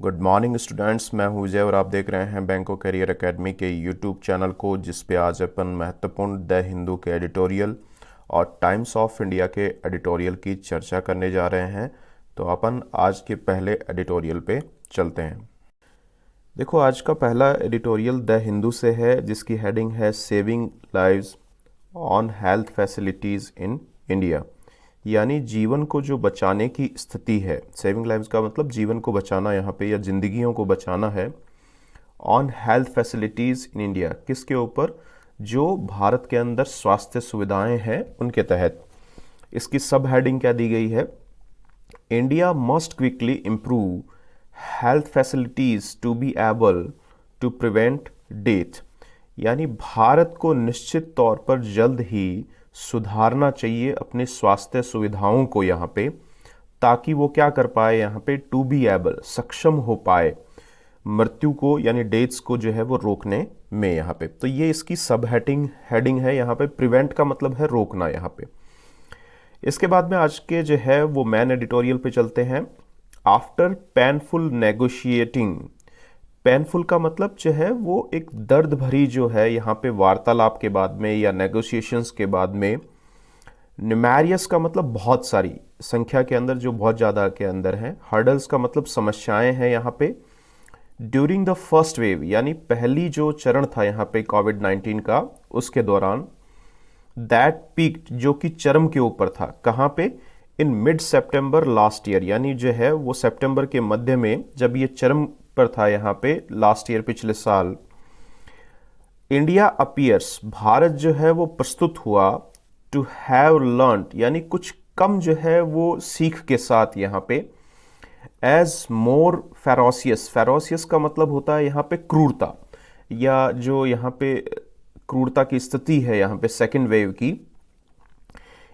Good morning students, मैं हूं विजय और आप देख रहे हैं बैंको करियर एकेडमी के यूट्यूब चैनल को, जिस पे आज अपन महत्वपूर्ण द हिंदू के एडिटोरियल और टाइम्स ऑफ इंडिया के एडिटोरियल की चर्चा करने जा रहे हैं। तो अपन आज के पहले एडिटोरियल पे चलते हैं। देखो, आज का पहला एडिटोरियल द हिंदू से है, जिसकी हेडिंग है saving lives on health facilities in India. यानी जीवन को जो बचाने की स्थिति है, सेविंग लाइव्स का मतलब जीवन को बचाना यहाँ पे, या जिंदगियों को बचाना है। On health facilities in India, किसके ऊपर? जो भारत के अंदर स्वास्थ्य सुविधाएं हैं उनके तहत। इसकी सब हेडिंग क्या दी गई है? India must quickly improve health facilities to be able to prevent death. यानी भारत को निश्चित तौर पर जल्द ही सुधारना चाहिए अपने स्वास्थ्य सुविधाओं को यहाँ पे, ताकि वो क्या कर पाए यहाँ पे, टू बी एबल, सक्षम हो पाए मृत्यु को यानी डेथ्स को जो है वो रोकने में यहाँ पे। तो ये इसकी सब हेडिंग है यहाँ पे। प्रिवेंट का मतलब है रोकना यहाँ पे। इसके बाद में आज के जो है वो मैन एडिटोरियल पे चलते हैं। आफ्टर पेनफुल नेगोशिएटिंग, पेनफुल का मतलब जो है वो एक दर्द भरी जो है यहाँ पे वार्तालाप के बाद में या नेगोशिएशंस के बाद में। न्यूमेरियस का मतलब बहुत सारी संख्या के अंदर, जो बहुत ज़्यादा के अंदर है। हर्डल्स का मतलब समस्याएं हैं यहाँ पे। ड्यूरिंग द फर्स्ट वेव, यानी पहली जो चरण था यहाँ पे कोविड-19 का, उसके दौरान दैट पीक, जो कि चरम के ऊपर था, कहाँ पे? In mid September last year, यानी जो है वो सितंबर के मध्य में जब ये चरम पर था यहाँ पे लास्ट ईयर, पिछले साल। इंडिया अपीयर्स, भारत जो है वो प्रस्तुत हुआ, टू हैव लर्नड, यानी कुछ कम जो है वो सीख के साथ यहाँ पे, एज मोर फेरोसियस, फेरोसियस का मतलब होता है यहाँ पे क्रूरता, या जो यहाँ पे क्रूरता की स्थिति है यहाँ पे सेकेंड वेव की,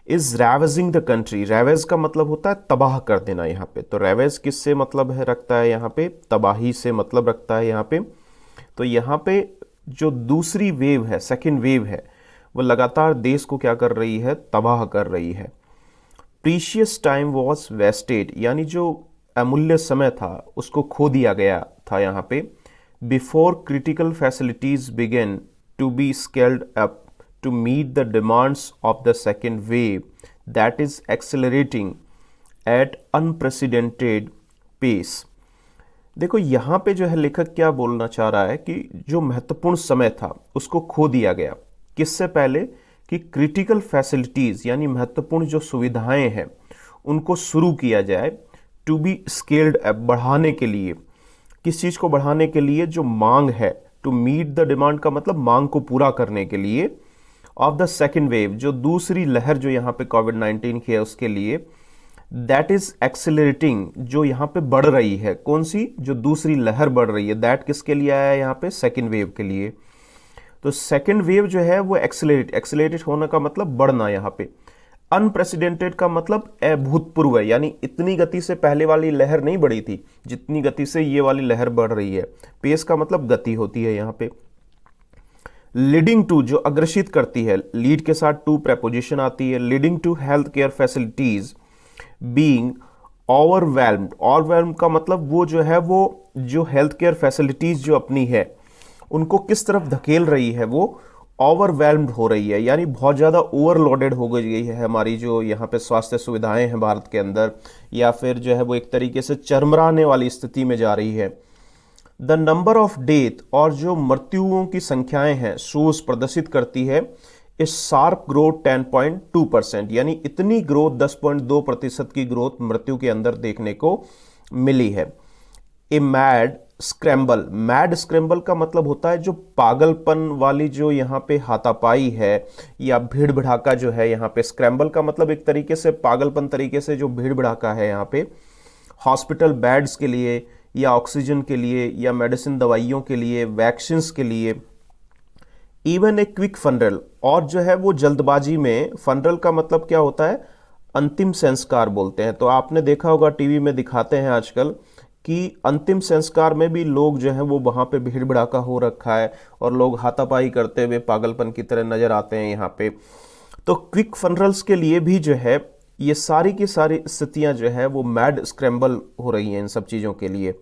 इज रेवेजिंग द कंट्री। रेवेज का मतलब होता है तबाह कर देना यहाँ पे। तो रेवेज किससे मतलब है रखता है यहाँ पे? तबाही से मतलब रखता है यहाँ पे। तो यहाँ पे जो दूसरी वेव है, सेकेंड वेव है, वो लगातार देश को क्या कर रही है? तबाह कर रही है। प्रीशियस टाइम वॉज वेस्टेड, यानी जो अमूल्य समय था उसको खो दिया गया था यहाँ पे। Before critical facilities begin to be scaled up to meet the demands of the second wave that is accelerating at unprecedented pace। देखो, यहाँ पे जो है लेखक क्या बोलना चाह रहा है कि जो महत्वपूर्ण समय था उसको खो दिया गया। किससे पहले? कि क्रिटिकल फैसिलिटीज़, यानी महत्वपूर्ण जो सुविधाएं हैं उनको शुरू किया जाए, टू बी स्केल्ड अप, बढ़ाने के लिए। किस चीज़ को बढ़ाने के लिए? जो मांग है। टू मीट द डिमांड का मतलब मांग को पूरा करने के लिए, ऑफ द सेकेंड वेव, जो दूसरी लहर जो यहाँ पे कोविड-19 की है उसके लिए, दैट इज एक्सेलरेटिंग, जो यहाँ पे बढ़ रही है। कौन सी? जो दूसरी लहर बढ़ रही है। दैट किसके लिए आया है यहाँ पे? सेकेंड वेव के लिए। तो सेकेंड वेव जो है वो एक्सेलरेट होने का मतलब बढ़ना यहाँ पे। अनप्रेसिडेंटेड का मतलब अभूतपूर्व है, यानी इतनी गति से पहले वाली लहर नहीं बढ़ी थी जितनी गति से ये वाली लहर बढ़ रही है। पेस का मतलब गति होती है यहाँ पे। लीडिंग टू, जो अग्रसित करती है, लीड के साथ टू प्रेपोजिशन आती है। Leading to health care facilities being overwhelmed, overwhelmed का मतलब वो जो है वो जो हेल्थ केयर फैसिलिटीज जो अपनी है उनको किस तरफ धकेल रही है? वो ओवरवेल्म्ड हो रही है, यानी बहुत ज़्यादा ओवरलोडेड हो गई है हमारी जो यहाँ पे स्वास्थ्य सुविधाएं हैं भारत के अंदर, या फिर जो है वो एक तरीके से चरमराने वाली स्थिति में जा रही है। द नंबर ऑफ डेथ, और जो मृत्युओं की संख्याएं हैं, शोज प्रदर्शित करती है, इस शार्प ग्रोथ 10.2%, यानी इतनी ग्रोथ 10.2% की ग्रोथ मृत्यु के अंदर देखने को मिली है। A mad scramble, mad scramble का मतलब होता है जो पागलपन वाली जो यहाँ पे हाथापाई है या भीड़ भड़ाका जो है यहाँ पे। स्क्रैम्बल का मतलब एक तरीके से पागलपन तरीके से जो भीड़ भड़ाका है यहाँ पे, हॉस्पिटल बेड्स के लिए या ऑक्सीजन के लिए या मेडिसिन दवाइयों के लिए, वैक्सीन्स के लिए। इवन ए क्विक फनरल, और जो है वो जल्दबाजी में, फनरल का मतलब क्या होता है? अंतिम संस्कार बोलते हैं। तो आपने देखा होगा टीवी में दिखाते हैं आजकल कि अंतिम संस्कार में भी लोग जो है वो वहाँ पे भीड़ भड़ाका हो रखा है और लोग हाथापाई करते हुए पागलपन की तरह नजर आते हैं यहाँ पे। तो क्विक फनरल्स के लिए भी जो है ये सारी की सारी स्थितियां जो है वो मैड स्क्रैम्बल हो रही हैं इन सब चीज़ों के लिए।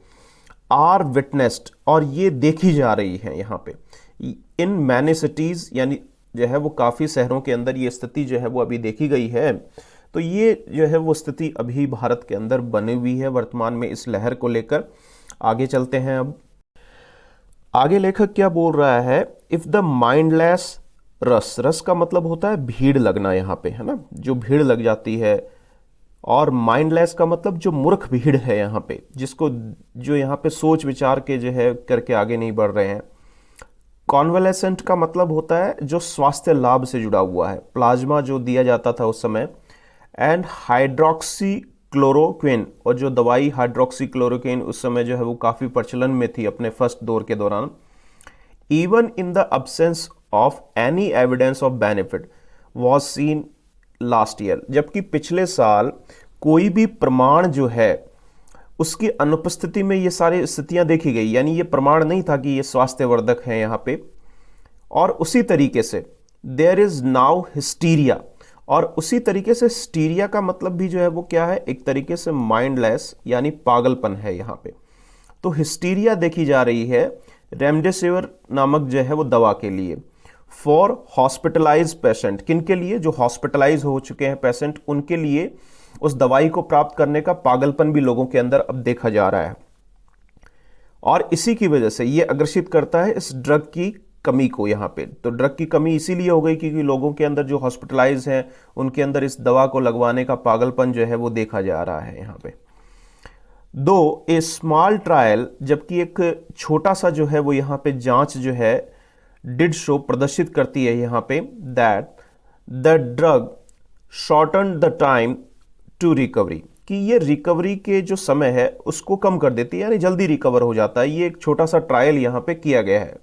आर विटनेस्ड, और ये देखी जा रही है यहाँ पे इन मैनी सिटीज, यानी जो है वो काफ़ी शहरों के अंदर ये स्थिति जो है वो अभी देखी गई है। तो ये जो है वो स्थिति अभी भारत के अंदर बनी हुई है वर्तमान में इस लहर को लेकर। आगे चलते हैं। अब आगे लेखक क्या बोल रहा है, इफ द माइंडलेस रस, रस का मतलब होता है भीड़ लगना यहाँ पे, है ना, जो भीड़ लग जाती है, और माइंडलेस का मतलब जो मूर्ख भीड़ है यहाँ पे, जिसको जो यहाँ पे सोच विचार के जो है करके आगे नहीं बढ़ रहे हैं। कॉन्वेलेसेंट का मतलब होता है जो स्वास्थ्य लाभ से जुड़ा हुआ है, प्लाज्मा जो दिया जाता था उस समय। एंड हाइड्रोक्सी क्लोरोक्विन, और जो दवाई हाइड्रोक्सी क्लोरोक्विन उस समय जो है वो काफ़ी प्रचलन में थी अपने फर्स्ट दौर के दौरान। Even in the absence of any evidence of benefit was seen last year, जबकि पिछले साल कोई भी प्रमाण जो है उसकी अनुपस्थिति में ये सारी स्थितियां देखी गई, यानी ये प्रमाण नहीं था कि ये स्वास्थ्यवर्धक है यहाँ पे। और उसी तरीके से देयर इज नाउ हिस्टीरिया, और उसी तरीके से हिस्टीरिया का मतलब भी जो है वो क्या है, एक तरीके से माइंडलेस यानी पागलपन है यहाँ पे। तो हिस्टीरिया देखी जा रही है रेमडेसिविर नामक जो है वो दवा के लिए, फॉर हॉस्पिटलाइज पेशेंट, किन के लिए, जो हॉस्पिटलाइज हो चुके हैं पेशेंट, उनके लिए उस दवाई को प्राप्त करने का पागलपन भी लोगों के अंदर अब देखा जा रहा है। और इसी की वजह से ये अग्रसित करता है इस ड्रग की कमी को यहाँ पे। तो ड्रग की कमी इसीलिए हो गई क्योंकि लोगों के अंदर जो हॉस्पिटलाइज हैं उनके अंदर इस दवा को लगवाने का पागलपन जो है वो देखा जा रहा है यहाँ पे। दो ए स्मॉल ट्रायल, जबकि एक छोटा सा जो है वो यहाँ पे जांच जो है डिड शो प्रदर्शित करती है यहाँ पे that the drug shorten the time to recovery, कि ये रिकवरी के जो समय है उसको कम कर देती है, यानी जल्दी रिकवर हो जाता है। ये एक छोटा सा ट्रायल यहाँ पे किया गया है।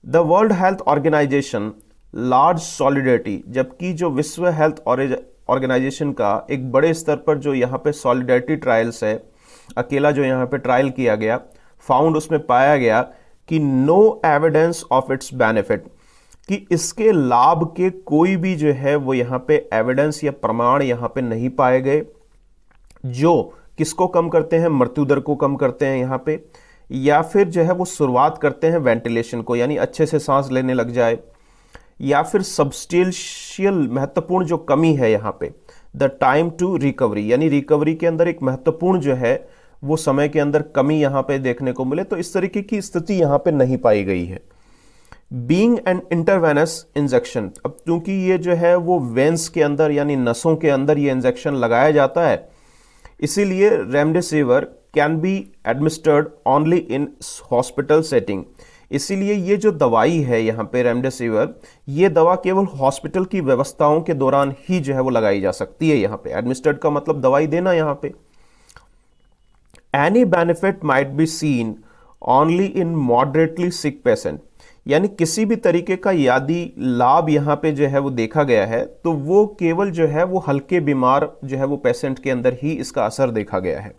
The World Health Organization large solidarity, जबकि जो विश्व हेल्थ ऑर्गेनाइजेशन का एक बड़े स्तर पर जो यहाँ पे सॉलिडेरिटी ट्रायल्स है, अकेला जो यहाँ पे ट्रायल किया गया, फाउंड उसमें पाया गया कि no evidence of its benefit, कि इसके लाभ के कोई भी जो है वो यहाँ पे एविडेंस या प्रमाण यहाँ पे नहीं पाए गए, जो किसको कम करते हैं, मृत्यु दर को कम करते हैं यहाँ पे, या फिर जो है वो शुरुआत करते हैं वेंटिलेशन को, यानी अच्छे से सांस लेने लग जाए, या फिर सब्सटेंशियल महत्वपूर्ण जो कमी है यहाँ पे द टाइम टू रिकवरी, यानी रिकवरी के अंदर एक महत्वपूर्ण जो है वो समय के अंदर कमी यहाँ पे देखने को मिले। तो इस तरीके की स्थिति यहाँ पे नहीं पाई गई है। बीइंग एन इंटरवेनस इंजेक्शन, अब क्योंकि ये जो है वो वेंस के अंदर यानी नसों के अंदर ये इंजेक्शन लगाया जाता है, इसीलिए remdesivir can be administered only in hospital setting. इसीलिए ये जो दवाई है यहाँ पे रेमडेसिविर, ये दवा केवल हॉस्पिटल की व्यवस्थाओं के दौरान ही जो है वो लगाई जा सकती है। यहाँ पे एडमिनिस्टर्ड का मतलब दवाई देना यहाँ पे। Any benefit might be seen only in moderately sick patient, यानी किसी भी तरीके का यदि लाभ यहाँ पे जो है वो देखा गया है तो वो केवल जो है वो हल्के बीमार जो है वो पेशेंट के अंदर ही इसका असर देखा गया है।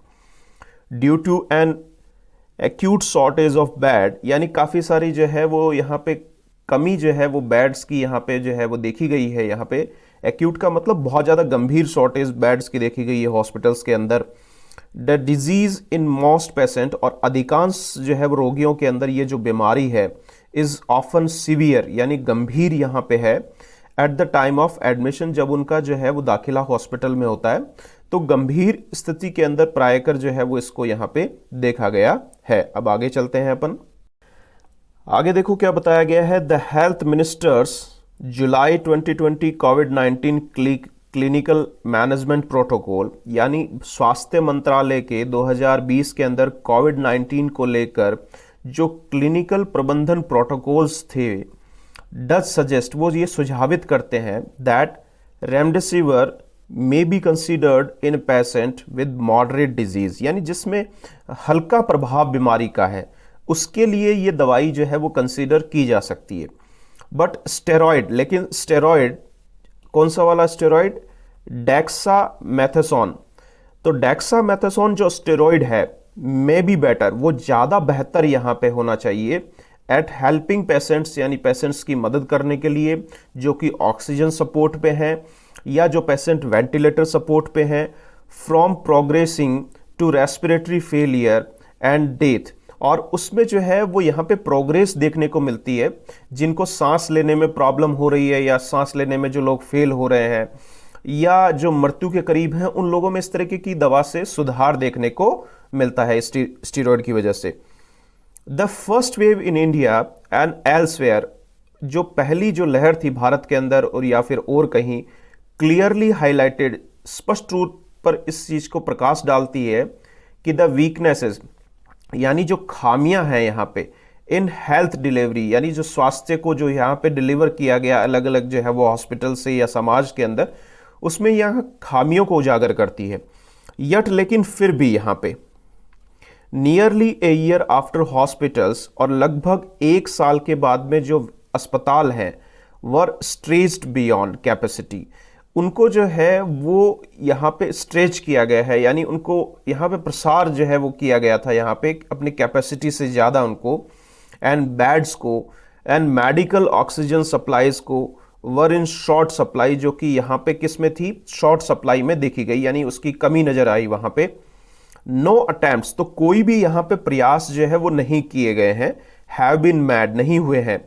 Due to an acute shortage of bed, यानी काफ़ी सारी जो है वो यहाँ पे कमी जो है वो बेड्स की यहाँ पे जो है वो देखी गई है। यहाँ पे एक्यूट का मतलब बहुत ज़्यादा गंभीर शॉर्टेज बेड्स की देखी गई है हॉस्पिटल्स के अंदर। The disease in most patient, और अधिकांश जो है वो रोगियों के अंदर ये जो बीमारी है इज ऑफन सीवियर, यानी गंभीर यहाँ पे है at the time of admission, जब उनका जो है वो दाखिला हॉस्पिटल में होता है तो गंभीर स्थिति के अंदर प्रायकर जो है वो इसको यहाँ पे देखा गया है। अब आगे चलते हैं अपन। आगे देखो क्या बताया गया है। The health ministers July 2020 covid clinical management protocol, यानी स्वास्थ्य मंत्रालय के 2020 के अंदर कोविड-19 को लेकर जो क्लिनिकल प्रबंधन प्रोटोकॉल्स थे, डज सजेस्ट, वो ये सुझावित करते हैं that remdesivir may be considered in patient with moderate disease, यानी जिसमें हल्का प्रभाव बीमारी का है उसके लिए ये दवाई जो है वो कंसीडर की जा सकती है। बट स्टेरॉयड, लेकिन स्टेरॉयड कौन सा वाला स्टेरॉयड, डेक्सामेथासोन, तो डेक्सामेथासोन जो स्टेरॉयड है मे बी बेटर, वो ज़्यादा बेहतर यहाँ पे होना चाहिए एट हेल्पिंग पेशेंट्स, यानी पेशेंट्स की मदद करने के लिए जो कि ऑक्सीजन सपोर्ट पे हैं या जो पेशेंट वेंटिलेटर सपोर्ट पे हैं, from progressing to respiratory failure and death, और उसमें जो है वो यहाँ पे प्रोग्रेस देखने को मिलती है। जिनको सांस लेने में प्रॉब्लम हो रही है या सांस लेने में जो लोग फेल हो रहे हैं या जो मृत्यु के करीब हैं, उन लोगों में इस तरीके की दवा से सुधार देखने को मिलता है स्टीरॉयड की वजह से। The first wave in India and elsewhere, जो पहली जो लहर थी भारत के अंदर और या फिर और कहीं, क्लियरली हाईलाइटेड, स्पष्ट रूप पर इस चीज को प्रकाश डालती है कि द वीकनेसेस, यानी जो खामियां हैं यहाँ पे इन हेल्थ डिलीवरी, यानी जो स्वास्थ्य को जो यहाँ पे डिलीवर किया गया अलग अलग जो है वो हॉस्पिटल से या समाज के अंदर, उसमें यहाँ खामियों को उजागर करती है। यट लेकिन फिर भी यहाँ पे nearly a year after hospitals, और लगभग 1 साल के बाद में जो अस्पताल हैं वर स्ट्रेच्ड बियॉन्ड कैपेसिटी, उनको जो है वो यहाँ पे स्ट्रेच किया गया है, यानी उनको यहाँ पे प्रसार जो है वो किया गया था यहाँ पे अपनी कैपेसिटी से ज़्यादा उनको, एंड बेड्स को एंड मेडिकल ऑक्सीजन सप्लाईज को वर इन शॉर्ट सप्लाई, जो कि यहाँ पे किस में थी, शॉर्ट सप्लाई में देखी गई, यानी उसकी कमी नज़र आई वहाँ पे। नो अटेम्प्ट्स, तो कोई भी यहाँ पे प्रयास जो है वो नहीं किए गए हैं, हैव बीन मैड, नहीं हुए हैं,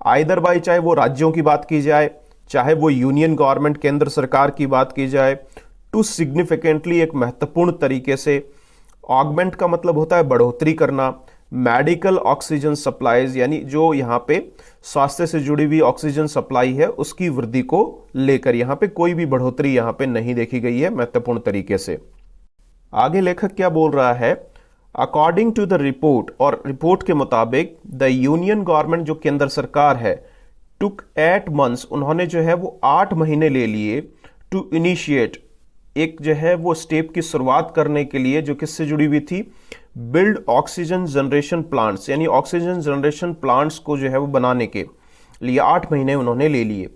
आइदर बाई, चाहे वो राज्यों की बात की जाए चाहे वो यूनियन गवर्नमेंट केंद्र सरकार की बात की जाए, टू सिग्निफिकेंटली, एक महत्वपूर्ण तरीके से, ऑगमेंट का मतलब होता है बढ़ोतरी करना, मेडिकल ऑक्सीजन सप्लाईज, यानी जो यहाँ पे स्वास्थ्य से जुड़ी हुई ऑक्सीजन सप्लाई है उसकी वृद्धि को लेकर यहाँ पे कोई भी बढ़ोतरी यहाँ पे नहीं देखी गई है महत्वपूर्ण तरीके से। आगे लेखक क्या बोल रहा है, अकॉर्डिंग टू द रिपोर्ट, और रिपोर्ट के मुताबिक द यूनियन गवर्नमेंट, जो केंद्र सरकार है, टुक 8 months, उन्होंने जो है वो 8 महीने ले लिए, टू इनिशिएट, एक जो है वो स्टेप की शुरुआत करने के लिए, जो किससे जुड़ी हुई थी, बिल्ड ऑक्सीजन जनरेशन प्लांट्स, यानी ऑक्सीजन जनरेशन प्लांट्स को जो है वो बनाने के लिए 8 महीने उन्होंने ले लिए।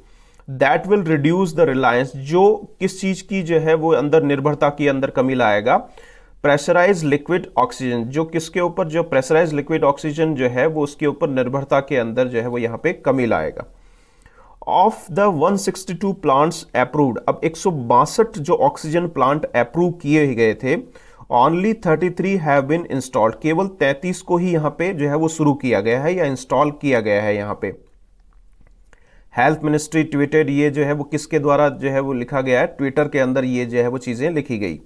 That will reduce the Reliance, जो किस चीज की जो है वो अंदर निर्भरता की अंदर कमी लाएगा, प्रेशराइज लिक्विड ऑक्सीजन, जो किसके ऊपर, जो प्रेशराइज लिक्विड ऑक्सीजन जो है वो उसके ऊपर निर्भरता के अंदर जो है वो यहाँ पे कमी लाएगा। ऑफ द 162 प्लांट्स अप्रूव्ड, अब 162 जो ऑक्सीजन प्लांट अप्रूव किए गए थे, ओनली 33 हैव बीन इंस्टॉल्ड, केवल 33 को ही यहाँ पे जो है वो शुरू किया गया है या इंस्टॉल किया गया है यहाँ पे। हेल्थ मिनिस्ट्री ट्वीटेड, ये जो है वो किसके द्वारा जो है वो लिखा गया है, ट्विटर के अंदर ये जो है वो चीजें लिखी गई।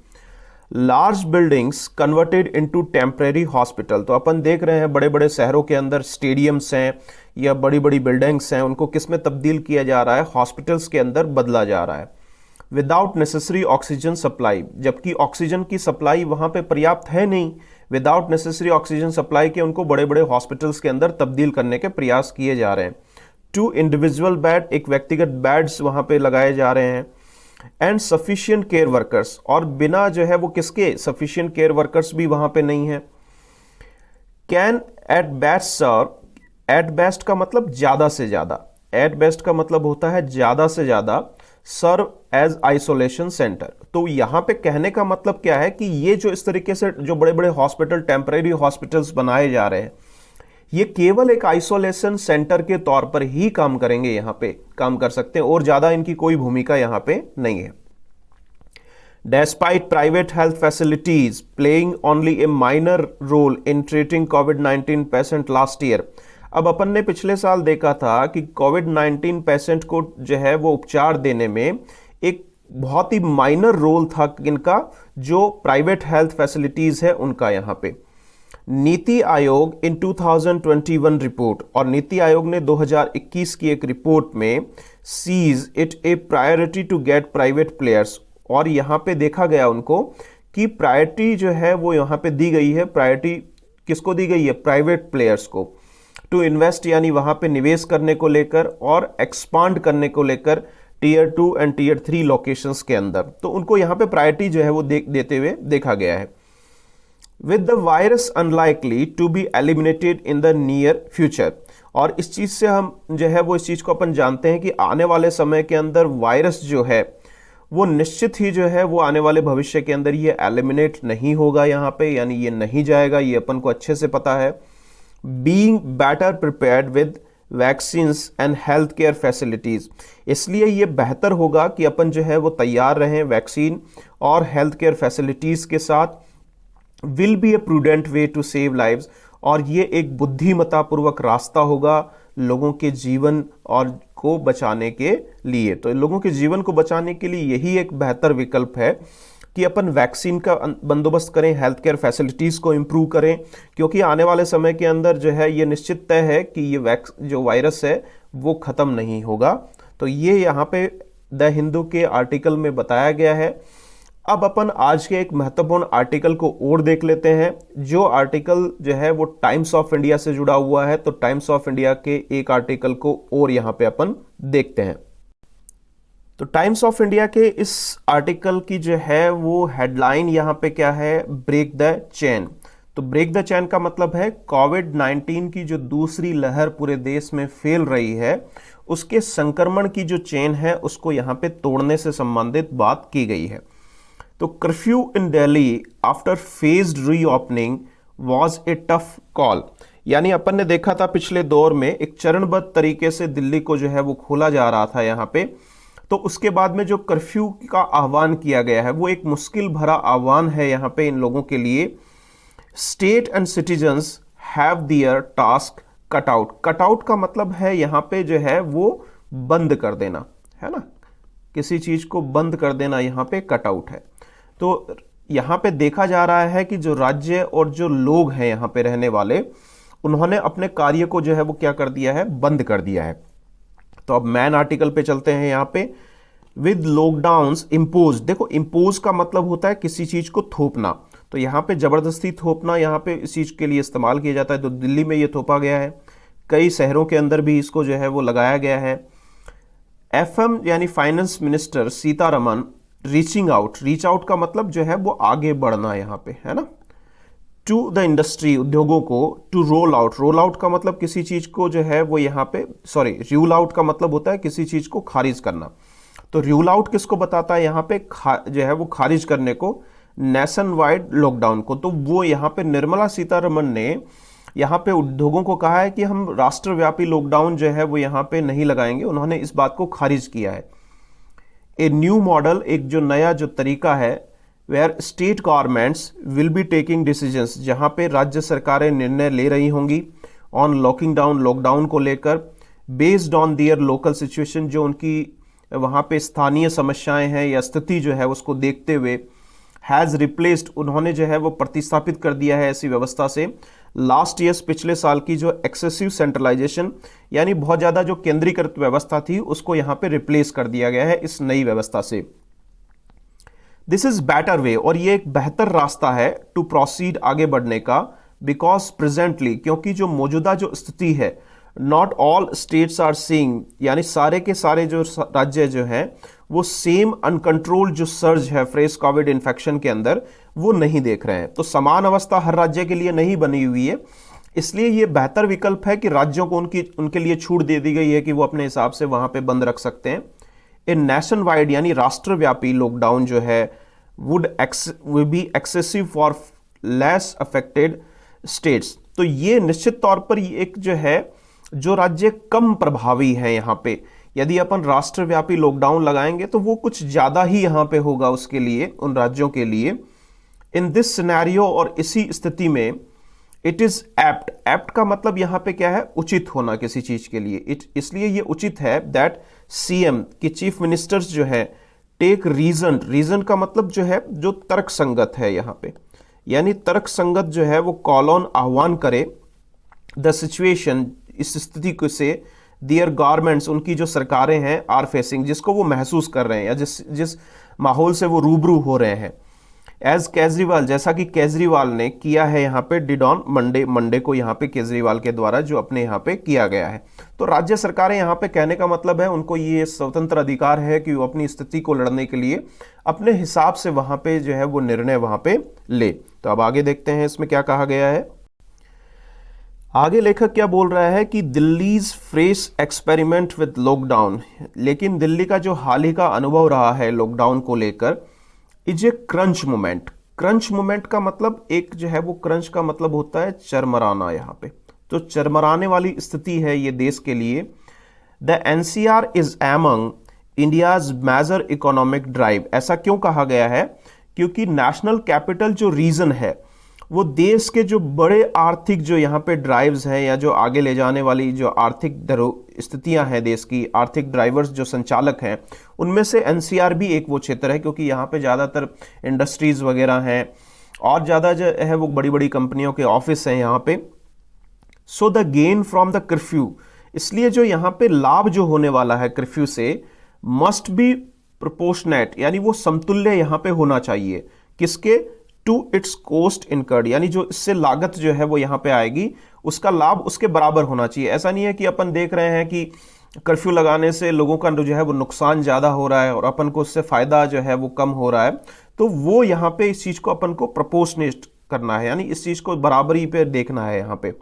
Large buildings converted into temporary hospital, तो अपन देख रहे हैं बड़े बड़े शहरों के अंदर स्टेडियम्स हैं या बड़ी बड़ी बिल्डिंग्स हैं, उनको किस में तब्दील किया जा रहा है, हॉस्पिटल्स के अंदर बदला जा रहा है। विदाउट नेसेसरी ऑक्सीजन सप्लाई, जबकि ऑक्सीजन की सप्लाई वहां पे पर्याप्त है नहीं, विदाउट नेसेसरी ऑक्सीजन सप्लाई के उनको बड़े बड़े हॉस्पिटल्स के अंदर तब्दील करने के प्रयास किए जा रहे हैं। 2 इंडिविजुअल बेड, एक व्यक्तिगत बेड्स वहां पे लगाए जा रहे हैं, एंड सफिशिएंट केयर वर्कर्स, और बिना जो है वो किसके, सफिशिएंट केयर वर्कर्स भी वहां पे नहीं है। Can at best serve, at best का मतलब ज्यादा से ज्यादा, एट बेस्ट का मतलब होता है ज्यादा से ज्यादा, सर्व एज आइसोलेशन सेंटर। तो यहां पे कहने का मतलब क्या है कि ये जो इस तरीके से जो बड़े बड़े हॉस्पिटल, टेम्परेरी हॉस्पिटल्स बनाए जा रहे हैं, ये केवल एक आइसोलेशन सेंटर के तौर पर ही काम करेंगे, यहां पे काम कर सकते हैं, और ज्यादा इनकी कोई भूमिका यहां पे नहीं है। Despite private health facilities playing only a minor role in treating COVID-19 patient last year, अब अपन ने पिछले साल देखा था कि कोविड-19 पेशेंट को जो है वो उपचार देने में एक बहुत ही माइनर रोल था इनका, जो प्राइवेट हेल्थ फैसिलिटीज है उनका यहाँ पे। नीति आयोग इन 2021 रिपोर्ट, और नीति आयोग ने 2021 की एक रिपोर्ट में sees it a priority to get private players, और यहाँ पे देखा गया उनको कि प्रायोरिटी जो है वो यहाँ पे दी गई है, प्रायोरिटी किसको दी गई है, प्राइवेट प्लेयर्स को, टू इन्वेस्ट, यानी वहां पे निवेश करने को लेकर और एक्सपांड करने को लेकर टीयर 2 एंड टीयर 3 लोकेशंस के अंदर, तो उनको यहाँ पे प्रायोरिटी जो है वो देते हुए देखा गया है। With the virus unlikely to be eliminated in the near future, और इस चीज से हम जो है वो इस चीज को अपन जानते हैं कि आने वाले समय के अंदर वायरस जो है वो निश्चित ही जो है वो आने वाले भविष्य के अंदर ये एलिमिनेट नहीं होगा यहाँ पे, यानी ये नहीं जाएगा, ये अपन को अच्छे से पता है। Being better prepared with vaccines and health care facilities, इसलिए ये बेहतर होगा कि अपन जो है वो तैयार रहें वैक्सीन और हेल्थ केयर फैसिलिटीज के साथ। Will be a prudent way to save lives, और ये एक बुद्धिमत्तापूर्वक रास्ता होगा लोगों के जीवन और को बचाने के लिए। तो लोगों के जीवन को बचाने के लिए यही एक बेहतर विकल्प है कि अपन वैक्सीन का बंदोबस्त करें, हेल्थ केयर फैसिलिटीज़ को इम्प्रूव करें, क्योंकि आने वाले समय के अंदर जो है ये निश्चित तय है कि ये जो वायरस है वो ख़त्म नहीं होगा। तो ये यहाँ पे द हिंदू के आर्टिकल में बताया गया है। अब अपन आज के एक महत्वपूर्ण आर्टिकल को और देख लेते हैं। जो आर्टिकल जो है वो टाइम्स ऑफ इंडिया से जुड़ा हुआ है, तो टाइम्स ऑफ इंडिया के एक आर्टिकल को और यहाँ पे अपन देखते हैं। तो टाइम्स ऑफ इंडिया के इस आर्टिकल की जो है वो हेडलाइन यहाँ पे क्या है, ब्रेक द चेन। तो ब्रेक द चेन का मतलब है कोविड-19 की जो दूसरी लहर पूरे देश में फैल रही है, उसके संक्रमण की जो चेन है उसको यहाँ पे तोड़ने से संबंधित बात की गई है। तो curfew in Delhi after phased reopening was a tough call, यानी अपन ने देखा था पिछले दौर में एक चरणबद्ध तरीके से दिल्ली को जो है वो खोला जा रहा था यहाँ पे, तो उसके बाद में जो कर्फ्यू का आह्वान किया गया है वो एक मुश्किल भरा आह्वान है यहाँ पे इन लोगों के लिए। State and citizens have their task cut out. Cut out का मतलब है यहाँ पे जो है वो बंद कर देना, है ना, किसी चीज को बंद कर देना यहाँ पे कट आउट है। तो यहाँ पे देखा जा रहा है कि जो राज्य और जो लोग हैं यहाँ पे रहने वाले, उन्होंने अपने कार्य को जो है वो क्या कर दिया है, बंद कर दिया है। तो अब मैन आर्टिकल पे चलते हैं। यहाँ पे विद लॉकडाउन्स इम्पोज, देखो इम्पोज का मतलब होता है किसी चीज को थोपना, तो यहाँ पे जबरदस्ती थोपना यहाँ पे इस चीज के लिए इस्तेमाल किया जाता है। तो दिल्ली में ये थोपा गया है, कई शहरों के अंदर भी इसको जो है वो लगाया गया है। एफएम यानी finance minister Sitharaman reaching out, reach out का मतलब जो है वो आगे बढ़ना यहाँ पे, है ना, टू द इंडस्ट्री, उद्योगों को, to roll out, roll out का मतलब किसी चीज को जो है वो यहाँ पे, सॉरी, रूल आउट का मतलब होता है किसी चीज को खारिज करना। तो रूल आउट किसको बताता है यहाँ पे, जो है वो खारिज करने को, नेशन वाइड लॉकडाउन को। तो वो यहाँ पे निर्मला सीतारमन ने यहाँ पे उद्योगों को कहा है कि हम राष्ट्रव्यापी लॉकडाउन जो है वो यहाँ पे नहीं लगाएंगे, उन्होंने इस बात को खारिज किया है। ए न्यू मॉडल, एक जो नया जो तरीका है, where state governments will be taking decisions, जहाँ पे राज्य सरकारें निर्णय ले रही होंगी ऑन लॉकिंग डाउन, लॉकडाउन को लेकर, based on their local situation, जो उनकी वहाँ पे स्थानीय समस्याएं हैं या स्थिति जो है उसको देखते हुए, हैज़ रिप्लेस्ड, उन्होंने जो है वो प्रतिस्थापित कर दिया है ऐसी व्यवस्था से, लास्ट ईयर्स, पिछले साल की जो एक्सेसिव सेंट्रलाइजेशन यानी बहुत ज़्यादा जो केंद्रीकृत व्यवस्था थी उसको यहाँ पे रिप्लेस कर दिया गया है इस नई व्यवस्था से। दिस इज बेटर वे, और ये एक बेहतर रास्ता है टू प्रोसीड, आगे बढ़ने का, बिकॉज प्रेजेंटली, क्योंकि जो मौजूदा जो स्थिति है, not all states are seeing, यानी सारे के सारे जो राज्य जो हैं वो सेम अनकंट्रोल्ड जो सर्ज है फ्रेश कोविड इन्फेक्शन के अंदर वो नहीं देख रहे हैं। तो समान अवस्था हर राज्य के लिए नहीं बनी हुई है, इसलिए ये बेहतर विकल्प है कि राज्यों को उनके लिए छूट दे दी गई है कि वो अपने हिसाब से वहां पे बंद रख सकते हैं। ए नेशन वाइड यानी राष्ट्रव्यापी लॉकडाउन जो है would be excessive for less affected states. तो ये निश्चित तौर पर ये एक जो है जो राज्य कम प्रभावी है यहाँ पे, यदि अपन राष्ट्रव्यापी लॉकडाउन लगाएंगे तो वो कुछ ज्यादा ही यहाँ पे होगा उसके लिए, उन राज्यों के लिए। इन दिस सिनेरियो, और इसी स्थिति में, इट इज एप्ट, एप्ट का मतलब यहाँ पे क्या है, उचित होना किसी चीज के लिए, इसलिए ये उचित है दैट सीएम की चीफ मिनिस्टर्स जो है टेक रीजन, रीजन का मतलब जो है जो तर्क संगत है यहाँ पे, यानी तर्क संगत जो है वो कॉलोन आह्वान करे, द सिचुएशन, इस स्थिति को से, दियर गवर्नमेंट्स, उनकी जो सरकारें हैं, आर फेसिंग, जिसको वो महसूस कर रहे हैं या जिस माहौल से वो रूबरू हो रहे हैं, एज केजरीवाल, जैसा कि केजरीवाल ने किया है यहाँ पे, डिड ऑन मंडे, मंडे को यहाँ पे केजरीवाल के द्वारा जो अपने यहाँ पे किया गया है। तो राज्य सरकारें यहाँ पे कहने का मतलब है उनको ये स्वतंत्र अधिकार है कि वो अपनी स्थिति को लड़ने के लिए अपने हिसाब से वहां पे जो है वो निर्णय वहां पे ले। तो अब आगे देखते हैं इसमें क्या कहा गया है। आगे लेखक क्या बोल रहा है कि Delhi's fresh experiment with lockdown, लेकिन दिल्ली का जो हाल ही का अनुभव रहा है लॉकडाउन को लेकर, is a crunch moment. Crunch moment का मतलब एक जो है वो, क्रंच का मतलब होता है चरमराना, यहाँ पे तो चरमराने वाली स्थिति है ये देश के लिए। The NCR is among India's major economic drive, ऐसा क्यों कहा गया है, क्योंकि नेशनल कैपिटल जो रीजन है वो देश के जो बड़े आर्थिक जो यहाँ पे ड्राइव्स हैं या जो आगे ले जाने वाली जो आर्थिक स्थितियां हैं, देश की आर्थिक ड्राइवर्स जो संचालक हैं, उनमें से एनसीआर भी एक वो क्षेत्र है, क्योंकि यहाँ पे ज़्यादातर इंडस्ट्रीज वगैरह हैं और ज़्यादा जो है वो बड़ी बड़ी कंपनियों के ऑफिस हैं यहाँ पे। So the gain from the curfew, इसलिए जो यहाँ पे लाभ जो होने वाला है कर्फ्यू से, मस्ट बी प्रोपोर्शनेट, यानी वो समतुल्य यहाँ पे होना चाहिए। किसके? टू इट्स कोस्ट इनकर्ड, यानी जो इससे लागत जो है वो यहाँ पे आएगी उसका लाभ उसके बराबर होना चाहिए। ऐसा नहीं है कि अपन देख रहे हैं कि कर्फ्यू लगाने से लोगों का जो है वो नुकसान ज़्यादा हो रहा है और अपन को उससे फ़ायदा जो है वो कम हो रहा है, तो वो यहाँ पे इस चीज़ को अपन को प्रोपोर्शनेट करना है, यानी इस चीज़ को बराबरी पे देखना है यहाँ पे।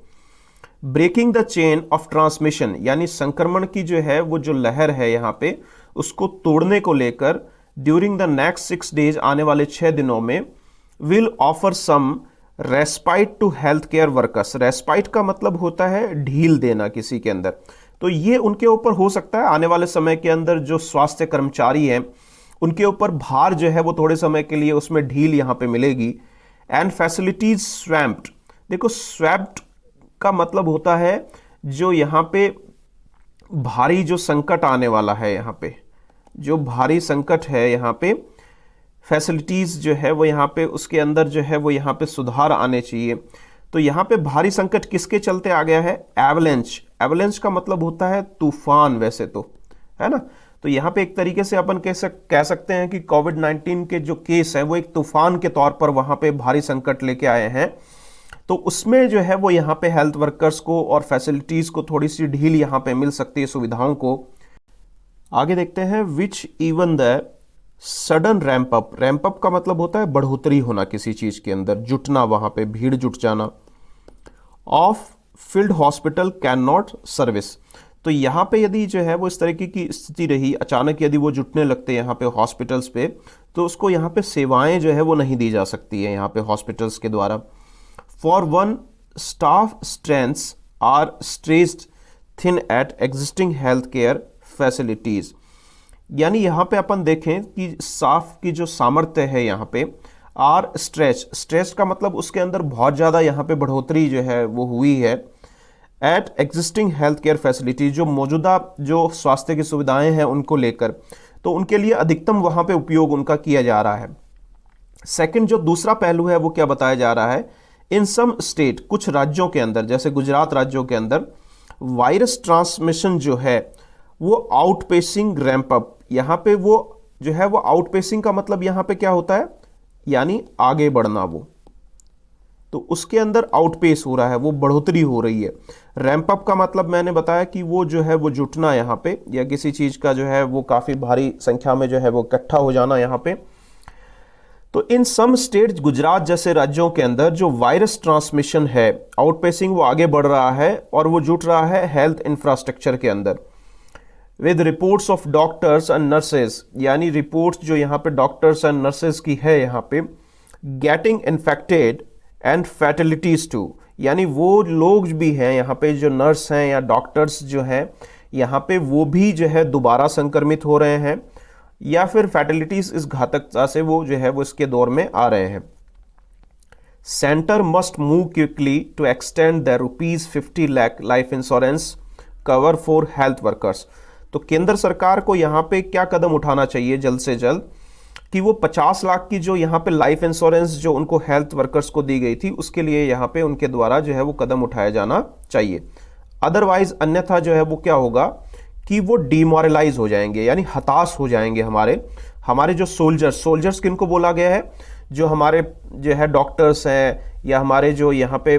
Breaking the chain of transmission, यानी संक्रमण की जो है वो जो लहर है यहाँ पे उसको तोड़ने को लेकर ड्यूरिंग द नेक्स्ट 6 डेज, आने वाले 6 दिनों में, will offer some respite to health care workers. Respite का मतलब होता है ढील देना किसी के अंदर, तो ये उनके ऊपर हो सकता है आने वाले समय के अंदर जो स्वास्थ्य कर्मचारी हैं उनके ऊपर भार जो है वो थोड़े समय के लिए उसमें ढील यहाँ पे मिलेगी। एंड फैसिलिटीज स्वैम्प्ड, देखो स्वैम्प्ड का मतलब होता है जो यहाँ पे भारी जो संकट आने वाला है, यहाँ पे जो भारी संकट है यहाँ पे फैसिलिटीज़ जो है वो यहाँ पे उसके अंदर जो है वो यहाँ पे सुधार आने चाहिए। तो यहाँ पे भारी संकट किसके चलते आ गया है? एवलेंच। एवलेंच का मतलब होता है तूफान, वैसे तो है ना। तो यहाँ पे एक तरीके से अपन कह सकते हैं कि कोविड-19 के जो केस है वो एक तूफान के तौर पर वहाँ पे भारी संकट लेके आए हैं। तो उसमें जो है वो यहाँ पे हेल्थ वर्कर्स को और फैसिलिटीज़ को थोड़ी सी ढील यहाँ पे मिल सकती है, सुविधाओं को। आगे देखते हैं, which even the sudden ramp up. Ramp up का मतलब होता है बढ़ोतरी होना किसी चीज के अंदर, जुटना, वहां पे भीड़ जुट जाना। Of field hospital can not service, तो यहाँ पे यदि जो है वो इस तरीके की स्थिति रही, अचानक यदि वो जुटने लगते यहाँ पे हॉस्पिटल्स पे, तो उसको यहाँ पे सेवाएं जो है वो नहीं दी जा सकती है यहाँ पे हॉस्पिटल्स के द्वारा। For one, staff strengths are stressed thin at existing health care facilities, यानी यहाँ पे अपन देखें कि स्टाफ की जो सामर्थ्य है यहाँ पे आर स्ट्रेच का मतलब उसके अंदर बहुत ज़्यादा यहाँ पे बढ़ोतरी जो है वो हुई है। At existing health care facility, जो मौजूदा जो स्वास्थ्य की सुविधाएं हैं उनको लेकर, तो उनके लिए अधिकतम वहाँ पे उपयोग उनका किया जा रहा है। सेकंड, जो दूसरा पहलू है वो क्या बताया जा रहा है? इन सम स्टेट, कुछ राज्यों के अंदर, जैसे गुजरात राज्यों के अंदर, वायरस ट्रांसमिशन जो है वो आउटपेसिंग रैंप अप, यहाँ पे वो जो है वो आउटपेसिंग का मतलब यहाँ पे क्या होता है? यानी आगे बढ़ना, वो तो उसके अंदर आउटपेस हो रहा है, वो बढ़ोतरी हो रही है। रैंप अप का मतलब मैंने बताया कि वो जो है वो जुटना यहाँ पे, या किसी चीज का जो है वो काफी भारी संख्या में जो है वो इकट्ठा हो जाना यहाँ पे। तो इन सम स्टेट, गुजरात जैसे राज्यों के अंदर जो वायरस ट्रांसमिशन है, आउटपेसिंग वो आगे बढ़ रहा है और वो जुट रहा है हेल्थ इंफ्रास्ट्रक्चर के अंदर। With reports of doctors and nurses, यानी रिपोर्ट्स जो यहाँ पे डॉक्टर्स एंड नर्सेज की है यहाँ पे, गेटिंग इन्फेक्टेड एंड फैटेलिटीज टू, यानी वो लोग भी हैं यहाँ पे जो नर्स हैं या डॉक्टर्स जो हैं यहाँ पे, वो भी जो है दोबारा संक्रमित हो रहे हैं या फिर फैटेलिटीज इस घातकता से वो जो है वो इसके दौर में आ रहे हैं। Centre must move quickly to extend the ₹50 lakh life insurance cover for health workers, तो केंद्र सरकार को यहाँ पे क्या कदम उठाना चाहिए जल्द से जल्द कि वो 50 लाख की जो यहाँ पे लाइफ इंश्योरेंस जो उनको हेल्थ वर्कर्स को दी गई थी उसके लिए यहाँ पे उनके द्वारा जो है वो कदम उठाया जाना चाहिए। अदरवाइज अन्यथा जो है वो क्या होगा कि वो डिमोरलाइज हो जाएंगे, यानी हताश हो जाएंगे हमारे जो सोल्जर्स किनको बोला गया है? जो हमारे जो है डॉक्टर्स हैं या हमारे जो यहाँ पे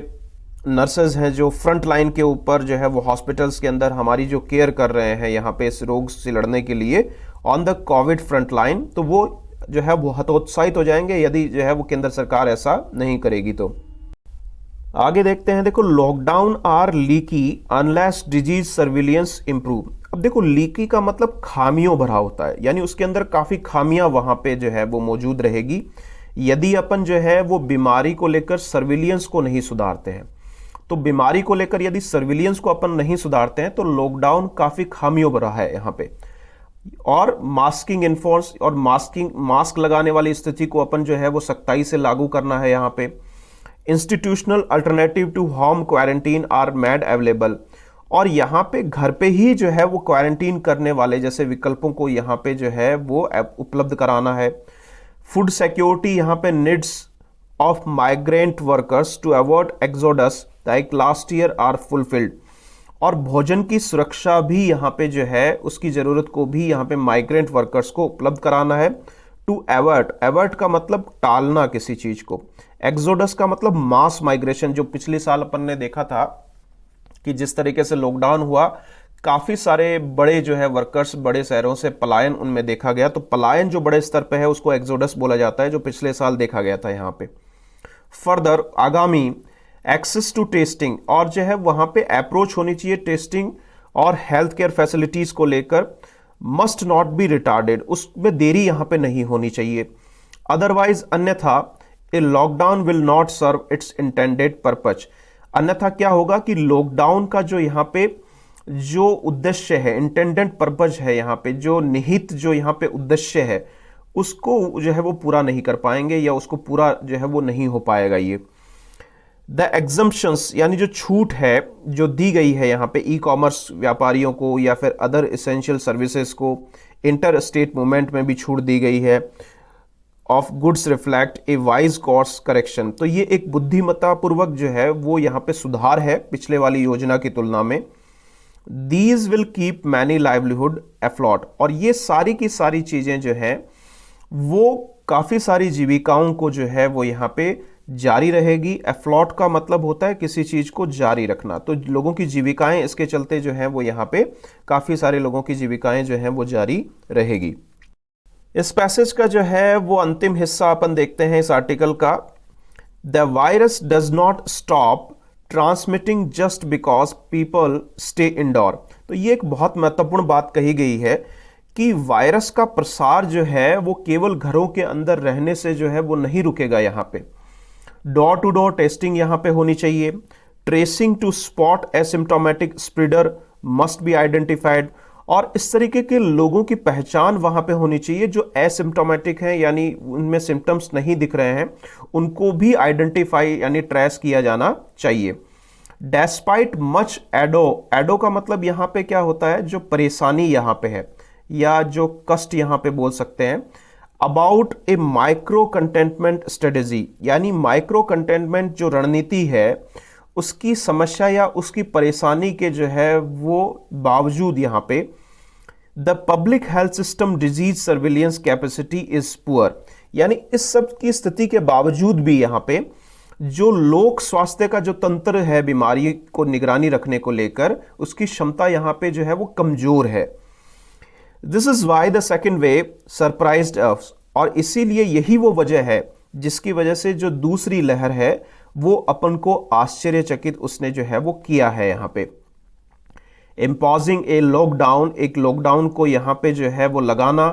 नर्सेज हैं जो फ्रंट लाइन के ऊपर जो है वो हॉस्पिटल्स के अंदर हमारी जो केयर कर रहे हैं यहाँ पे इस रोग से लड़ने के लिए on the Covid front line, तो वो जो है वो हतोत्साहित हो जाएंगे यदि जो है वो केंद्र सरकार ऐसा नहीं करेगी। तो आगे देखते हैं, देखो, lockdown are leaky unless disease surveillance improve. अब देखो, लीकी का मतलब खामियों भरा होता है, यानी उसके अंदर काफी खामियां वहां पे जो है वो मौजूद रहेगी यदि अपन जो है वो बीमारी को लेकर सर्विलियंस को नहीं सुधारते हैं। तो बीमारी को लेकर यदि सर्विलियंस को अपन नहीं सुधारते हैं तो लॉकडाउन काफी खामियों भरा है यहाँ पे। और मास्किंग इन्फोर्स और मास्क लगाने वाली स्थिति को अपन जो है वो सख्ताई से लागू करना है यहाँ पे। Institutional alternative to home quarantine are made available, और यहाँ पे घर पे ही जो है वो क्वारंटीन करने वाले जैसे विकल्पों को यहाँ पे जो है वो उपलब्ध कराना है। फूड सिक्योरिटी यहाँ पे needs of migrant workers to avoid exodus like last year are fulfilled, और भोजन की सुरक्षा भी यहाँ पे जो है उसकी ज़रूरत को भी यहाँ पे माइग्रेंट वर्कर्स को उपलब्ध कराना है। टू एवर्ट, एवर्ट का मतलब टालना किसी चीज़ को, एक्सोडस का मतलब मास माइग्रेशन, जो पिछले साल अपन ने देखा था कि जिस तरीके से लॉकडाउन हुआ काफ़ी सारे बड़े जो है वर्कर्स बड़े शहरों से पलायन उनमें देखा गया, तो पलायन जो बड़े स्तर पे है उसको एक्सोडस बोला जाता है, जो पिछले साल देखा गया था यहाँ पे। फर्दर आगामी एक्सेस टू टेस्टिंग, और जो है वहाँ पे अप्रोच होनी चाहिए टेस्टिंग और हेल्थ केयर फैसिलिटीज़ को लेकर, मस्ट नॉट बी रिटार्डेड, उसमें देरी यहाँ पे नहीं होनी चाहिए। अदरवाइज अन्यथा a lockdown will not serve its intended purpose, अन्यथा क्या होगा कि लॉकडाउन का जो यहाँ पे जो उद्देश्य है, इंटेंडेड पर्पज है, यहाँ पे जो निहित जो यहाँ पे उद्देश्य है उसको जो है वो पूरा नहीं कर पाएंगे, या उसको पूरा जो है वो नहीं हो पाएगा। ये द एग्जम्पशंस यानी जो छूट है जो दी गई है यहाँ पे ई कॉमर्स व्यापारियों को या फिर अदर एसेंशियल सर्विसेज को, इंटर स्टेट मूवमेंट में भी छूट दी गई है। Of goods reflect A wise course correction, तो ये एक बुद्धिमत्ता पूर्वक जो है वो यहाँ पे सुधार है पिछले वाली योजना की तुलना में। These will keep many livelihood afloat, और ये सारी की सारी चीज़ें जो हैं वो काफ़ी सारी जीविकाओं को जो है वो यहाँ पे जारी रहेगी। एफ्लॉट का मतलब होता है किसी चीज़ को जारी रखना, तो लोगों की जीविकाएं इसके चलते जो है वो यहाँ पे काफ़ी सारे लोगों की जीविकाएं जो हैं वो जारी रहेगी। इस पैसेज का जो है वो अंतिम हिस्सा अपन देखते हैं इस आर्टिकल का। The virus does not stop transmitting just because people stay indoor, तो ये एक बहुत महत्वपूर्ण बात कही गई है कि वायरस का प्रसार जो है वो केवल घरों के अंदर रहने से जो है वो नहीं रुकेगा। यहाँ पे डोर टू डोर टेस्टिंग यहाँ पे होनी चाहिए। Tracing to spot asymptomatic spreader must be identified, और इस तरीके के लोगों की पहचान वहाँ पे होनी चाहिए जो एसिम्टोमेटिक हैं, यानी उनमें सिम्टम्स नहीं दिख रहे हैं, उनको भी आइडेंटिफाई यानी ट्रेस किया जाना चाहिए। डेस्पाइट मच एडो, एडो का मतलब यहाँ पे क्या होता है, जो परेशानी यहाँ पे है या जो कष्ट यहाँ पे बोल सकते हैं। About A micro containment strategy, यानी माइक्रो कंटेनमेंट जो रणनीति है उसकी समस्या या उसकी परेशानी के जो है वो बावजूद यहाँ पे the public health system disease surveillance capacity is poor, यानी इस सब की स्थिति के बावजूद भी यहाँ पे जो लोक स्वास्थ्य का जो तंत्र है बीमारी को निगरानी रखने को लेकर उसकी क्षमता यहाँ पे जो है वो कमजोर है। This is why the second wave surprised us, और इसीलिए यही वो वजह है जिसकी वजह से जो दूसरी लहर है वो अपन को आश्चर्यचकित उसने जो है वो किया है। यहाँ पे इम्पोजिंग ए लॉकडाउन, एक लॉकडाउन को यहाँ पे जो है वो लगाना,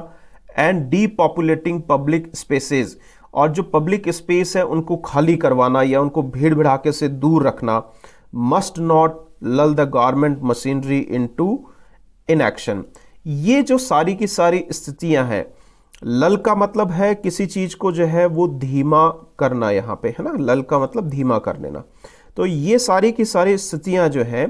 एंड डीपॉपुलेटिंग पब्लिक स्पेसेस, और जो पब्लिक स्पेस है उनको खाली करवाना या उनको भीड़ भड़ाके से दूर रखना। Must not lull the government machinery into inaction, ये जो सारी की सारी स्थितियां हैं, लल का मतलब है किसी चीज को जो है वो धीमा करना, यहाँ पे है ना, लल का मतलब धीमा कर देना। तो ये सारी की सारी स्थितियां जो है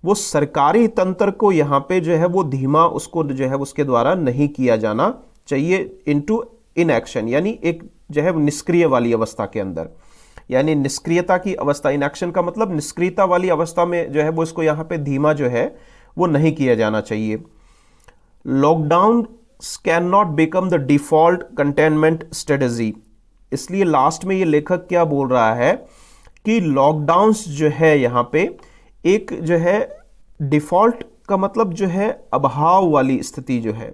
वो सरकारी तंत्र को यहाँ पे जो है वो धीमा उसको जो है उसके द्वारा नहीं किया जाना चाहिए। इनटू इनएक्शन यानी एक जो है निष्क्रिय वाली अवस्था के अंदर, यानी निष्क्रियता की अवस्था, इनएक्शन का मतलब निष्क्रियता वाली अवस्था में जो है वो इसको यहाँ पे धीमा जो है वो नहीं किया जाना चाहिए। Lockdown can not become the default containment strategy, इसलिए लास्ट में ये लेखक क्या बोल रहा है कि लॉकडाउन्स जो है यहाँ पे एक जो है डिफॉल्ट का मतलब जो है अभाव वाली स्थिति जो है,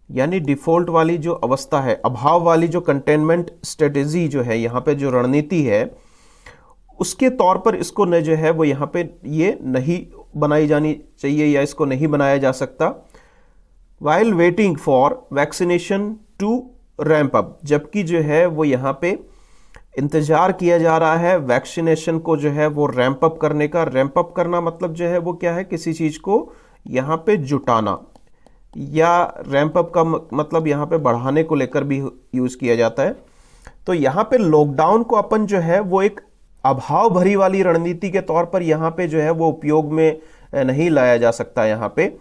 यानी डिफॉल्ट वाली जो अवस्था है, अभाव वाली जो कंटेनमेंट स्ट्रेटेजी जो है यहाँ पे जो रणनीति है उसके तौर पर इसको न जो है वो यहाँ पे ये नहीं बनाई जानी चाहिए या इसको नहीं बनाया जा सकता। While waiting for vaccination to ramp up, जबकि जो है वो यहाँ पे इंतजार किया जा रहा है वैक्सीनेशन को जो है वो रैंप अप करने का। रैंप अप करना मतलब जो है वो क्या है, किसी चीज़ को यहाँ पे जुटाना, या रैंप अप का मतलब यहाँ पे बढ़ाने को लेकर भी यूज़ किया जाता है। तो यहाँ पे लॉकडाउन को अपन जो है वो एक अभाव भरी वाली रणनीति के तौर पर यहाँ पे जो है वो उपयोग में नहीं लाया जा सकता। यहाँ पे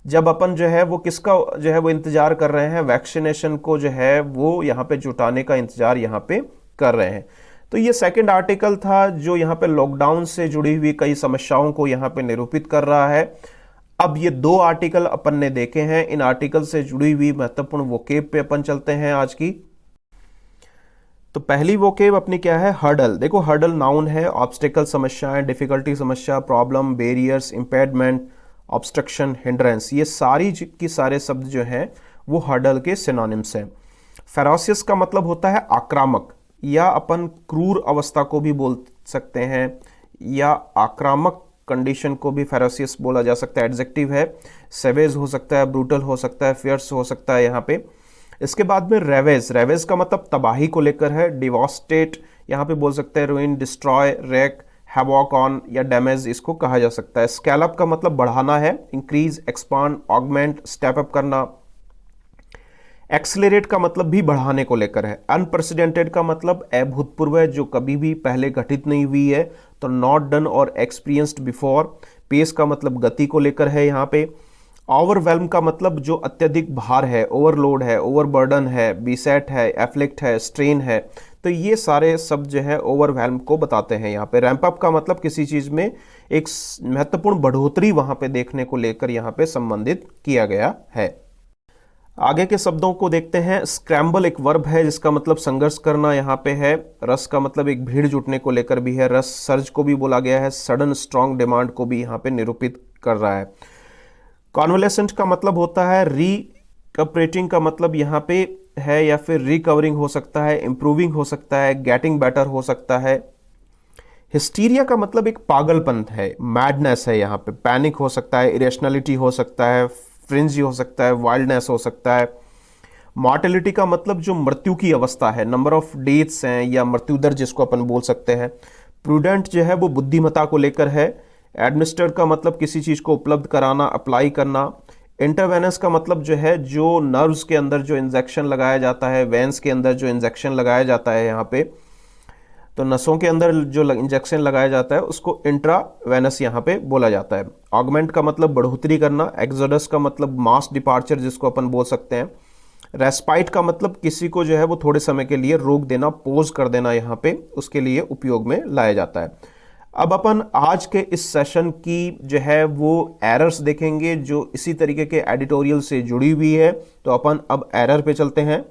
जब अपन जो है वो किसका जो है वो इंतजार कर रहे हैं, वैक्सीनेशन को जो है वो यहाँ पे जुटाने का इंतजार यहाँ पे कर रहे हैं। तो ये सेकंड आर्टिकल था जो यहाँ पे लॉकडाउन से जुड़ी हुई कई समस्याओं को यहाँ पे निरूपित कर रहा है। अब ये दो आर्टिकल अपन ने देखे हैं, इन आर्टिकल से जुड़ी हुई महत्वपूर्ण वोकेब पे अपन चलते हैं आज की। तो पहली वोकेब अपनी क्या है, हर्डल। देखो हर्डल नाउन है, ऑब्स्टेकल समस्याएं, डिफिकल्टी समस्या, problem, barriers, impairment, obstruction, hindrance, ये सारी की सारे शब्द जो हैं वो हर्डल के सिनोनिम्स हैं। फेरोसियस का मतलब होता है आक्रामक, या अपन क्रूर अवस्था को भी बोल सकते हैं, या आक्रामक कंडीशन को भी फेरोसियस बोला जा सकता है, एडजेक्टिव है। सेवेज हो सकता है, ब्रूटल हो सकता है, फियर्स हो सकता है यहाँ पे। इसके बाद में रेवेज, रेवेज का मतलब तबाही को लेकर है, डिवास्टेट यहाँ पे बोल सकते हैं, ruin, destroy, wreck, havoc on या डैमेज इसको कहा जा सकता है। स्कैलअप का मतलब बढ़ाना है, increase, expand, augment, step up करना। एक्सेलरेट का मतलब भी बढ़ाने को लेकर है। अनप्रेसिडेंटेड का मतलब अभूतपूर्व है, जो कभी भी पहले घटित नहीं हुई है, तो नॉट डन और एक्सपीरियंस्ड बिफोर। पेस का मतलब गति को लेकर है यहाँ पे। ओवरवेल्म का मतलब जो अत्यधिक भार है, ओवरलोड है, ओवरबर्डन है, बीसेट है, एफ्लिक्ट है, स्ट्रेन है, तो ये सारे शब्द जो है ओवरवेल्म को बताते हैं यहाँ पे। रैंप अप का मतलब किसी चीज में एक महत्वपूर्ण बढ़ोतरी वहां पे देखने को लेकर यहाँ पे संबंधित किया गया है। आगे के शब्दों को देखते हैं। स्क्रैम्बल एक वर्ब है जिसका मतलब संघर्ष करना यहाँ पे है। रस का मतलब एक भीड़ जुटने को लेकर भी है, रस सर्ज को भी बोला गया है, सडन स्ट्रॉन्ग डिमांड को भी यहाँ पे निरूपित कर रहा है। कॉन्वलेसेंट का मतलब होता है रिकपरेटिंग का मतलब यहाँ पे है, या फिर रिकवरिंग हो सकता है, इंप्रूविंग हो सकता है, गेटिंग बेटर हो सकता है। हिस्टीरिया का मतलब एक पागलपन है, मैडनेस है यहाँ पे, पैनिक हो सकता है, इरेशनलिटी हो सकता है, फ्रिंजी हो सकता है, वाइल्डनेस हो सकता है। मॉर्टेलिटी का मतलब जो मृत्यु की अवस्था है, नंबर ऑफ डेथ्स हैं या मृत्यु दर जिसको अपन बोल सकते हैं। प्रूडेंट जो है वो बुद्धिमत्ता को लेकर है। एडमिनिस्टर्ड का मतलब किसी चीज़ को उपलब्ध कराना, अप्लाई करना। इंटरवेनेंस का मतलब जो है जो नर्व्स के अंदर जो इंजेक्शन लगाया जाता है, वेंस के अंदर जो इंजेक्शन लगाया जाता है यहाँ पे, तो नसों के अंदर जो इंजेक्शन लगाया जाता है उसको इंट्रावेनस यहाँ पे बोला जाता है। ऑगमेंट का मतलब बढ़ोतरी करना। एक्सोडस का मतलब मास डिपार्चर जिसको अपन बोल सकते हैं। रेस्पाइट का मतलब किसी को जो है वो थोड़े समय के लिए रोक देना, पोज कर देना यहाँ पे, उसके लिए उपयोग में लाया जाता है। अब अपन आज के इस सेशन की जो है वो एरर्स देखेंगे जो इसी तरीके के एडिटोरियल से जुड़ी हुई है। तो अपन अब एरर पे चलते हैं।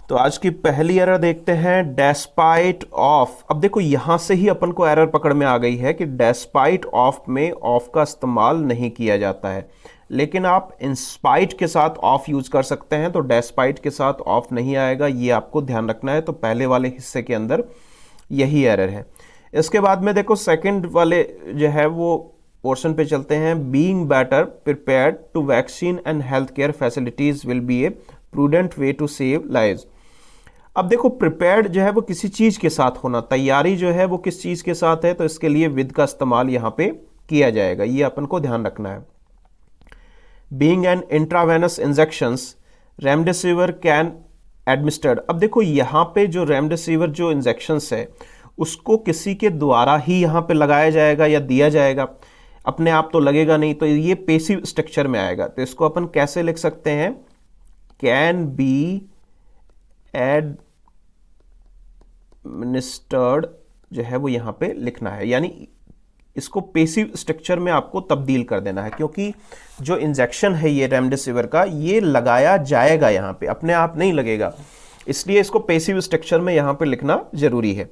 तो आज की पहली एरर देखते हैं, डेस्पाइट ऑफ। अब देखो यहां से ही अपन को एरर पकड़ में आ गई है कि डेस्पाइट ऑफ में ऑफ का इस्तेमाल नहीं किया जाता है, लेकिन आप इंस्पाइट के साथ ऑफ यूज कर सकते हैं। तो डेस्पाइट के साथ ऑफ नहीं आएगा, ये आपको ध्यान रखना है। तो पहले वाले हिस्से के अंदर यही एरर है। इसके बाद में देखो सेकंड वाले जो है वो पोर्शन पे चलते हैं। Being better prepared to vaccine and health care facilities will be a prudent way to save lives. अब देखो प्रिपेयर्ड जो है वो किसी चीज के साथ होना, तैयारी जो है वो किस चीज के साथ है, तो इसके लिए विद का इस्तेमाल यहाँ पे किया जाएगा, ये अपन को ध्यान रखना है। Being an intravenous injections remdesivir can administered. अब देखो यहाँ पे जो रेमडेसिविर जो इंजेक्शंस है उसको किसी के द्वारा ही यहाँ पे लगाया जाएगा या दिया जाएगा, अपने आप तो लगेगा नहीं, तो ये पेसिव स्ट्रक्चर में आएगा। तो इसको अपन कैसे लिख सकते हैं, कैन बी एडमिनिस्टर्ड जो है वो यहाँ पे लिखना है, यानी इसको पेसिव स्ट्रक्चर में आपको तब्दील कर देना है, क्योंकि जो इंजेक्शन है ये रेमडेसिविर का ये लगाया जाएगा यहाँ पे, अपने आप नहीं लगेगा, इसलिए इसको पेसिव स्ट्रक्चर में यहाँ पे लिखना जरूरी है।